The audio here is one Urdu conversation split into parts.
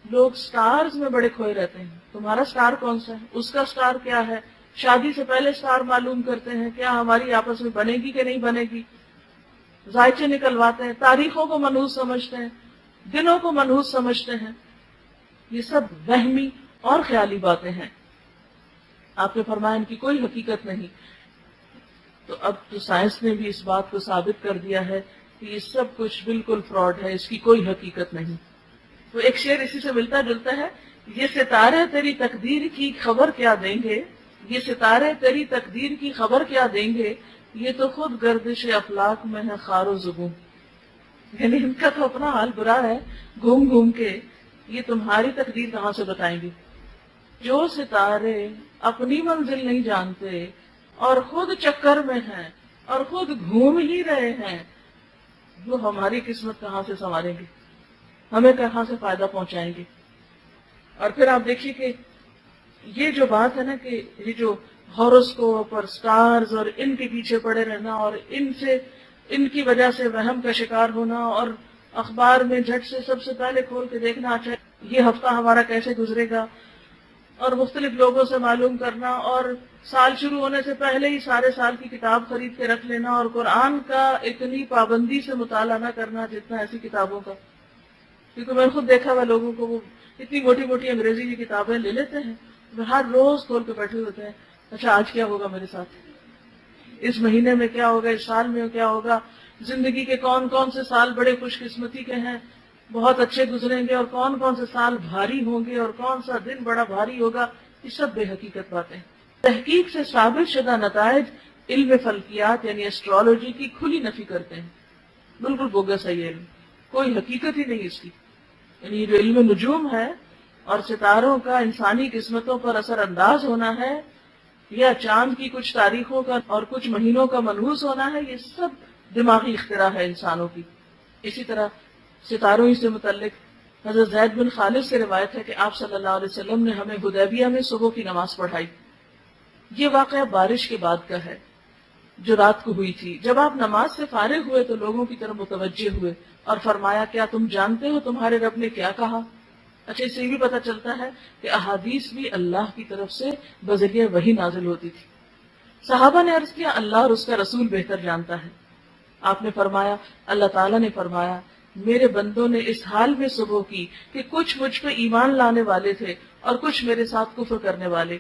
لوگ سٹارز میں بڑے کھوئے رہتے ہیں، تمہارا سٹار کون سا ہے، اس کا سٹار کیا ہے، شادی سے پہلے سٹار معلوم کرتے ہیں کیا ہماری آپس میں بنے گی کہ نہیں بنے گی، ذائچے نکلواتے ہیں، تاریخوں کو منحوس سمجھتے ہیں، دنوں کو منحوس سمجھتے ہیں. یہ سب وہمی اور خیالی باتیں ہیں. آپ نے فرمایا ان کی کوئی حقیقت نہیں. تو اب تو سائنس نے بھی اس بات کو ثابت کر دیا ہے کہ یہ سب کچھ بالکل فراڈ ہے، اس کی کوئی حقیقت نہیں. تو ایک شعر اسی سے ملتا جلتا ہے، یہ ستارے تیری تقدیر کی خبر کیا دیں گے، یہ ستارے تیری تقدیر کی خبر کیا دیں گے، یہ تو خود گردش افلاک میں ہے خار و زبوں. یعنی ان کا تو اپنا حال برا ہے، گھوم گھوم کے یہ تمہاری تقدیر کہاں سے بتائیں گے. جو ستارے اپنی منزل نہیں جانتے اور خود چکر میں ہیں اور خود گھوم ہی رہے ہیں، وہ ہماری قسمت کہاں سے سنواریں گے، ہمیں کہاں سے فائدہ پہنچائیں گے. اور پھر آپ دیکھیے کہ یہ جو بات ہے نا کہ یہ جو ہاروسکوپ اور سٹارز اور ان کے پیچھے پڑے رہنا اور ان کی وجہ سے وہم کا شکار ہونا اور اخبار میں جھٹ سے سب سے پہلے کھول کے دیکھنا اچھا یہ ہفتہ ہمارا کیسے گزرے گا، اور مختلف لوگوں سے معلوم کرنا، اور سال شروع ہونے سے پہلے ہی سارے سال کی کتاب خرید کے رکھ لینا، اور قرآن کا اتنی پابندی سے مطالعہ نہ کرنا جتنا ایسی کتابوں کا. کیونکہ میں نے خود دیکھا ہوا لوگوں کو، وہ اتنی موٹی موٹی انگریزی کی کتابیں لے لیتے ہیں، وہ ہر روز کھول کے بیٹھے ہوتے ہیں، اچھا آج کیا ہوگا میرے ساتھ، اس مہینے میں کیا ہوگا، اس سال میں کیا ہوگا، زندگی کے کون کون سے سال بڑے خوش قسمتی کے ہیں، بہت اچھے گزریں گے، اور کون کون سے سال بھاری ہوں گے، اور کون سا دن بڑا بھاری ہوگا. یہ سب بے حقیقت باتیں. تحقیق سے ثابت شدہ نتائج علم فلکیات یعنی ایسٹرالوجی کی کھلی نفی کرتے ہیں. بالکل بوگس ہے یہ علم، کوئی حقیقت ہی نہیں اس کی. یعنی یہ جو علم نجوم ہے اور ستاروں کا انسانی قسمتوں پر اثر انداز ہونا ہے، یا چاند کی کچھ تاریخوں کا اور کچھ مہینوں کا منحوس ہونا ہے، یہ سب دماغی اختراع ہے انسانوں کی. اسی طرح ستاروں ہی سے متعلق حضرت زید بن خالد سے روایت ہے کہ آپ صلی اللہ علیہ وسلم نے ہمیں حدیبیہ میں صبح کی نماز پڑھائی. یہ واقعہ بارش کے بعد کا ہے جو رات کو ہوئی تھی. جب آپ نماز سے فارغ ہوئے تو لوگوں کی طرف متوجہ ہوئے اور فرمایا کیا تم جانتے ہو تمہارے رب نے کیا کہا؟ اچھا اس سے بھی پتہ چلتا ہے کہ احادیث بھی اللہ کی طرف سے بذریعہ وحی نازل ہوتی تھی. صحابہ نے عرض کیا اللہ اور اس کا رسول بہتر جانتا ہے. آپ نے فرمایا اللہ تعالیٰ نے فرمایا میرے بندوں نے اس حال میں صبح کی کہ کچھ مجھ پہ ایمان لانے والے تھے اور کچھ میرے ساتھ کفر کرنے والے.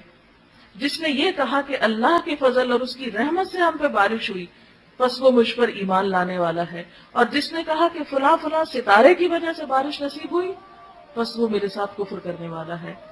جس نے یہ کہا کہ اللہ کے فضل اور اس کی رحمت سے ہم پہ بارش ہوئی پس وہ مجھ پر ایمان لانے والا ہے، اور جس نے کہا کہ فلاں فلاں ستارے کی وجہ سے بارش نصیب ہوئی پس وہ میرے ساتھ کفر کرنے والا ہے.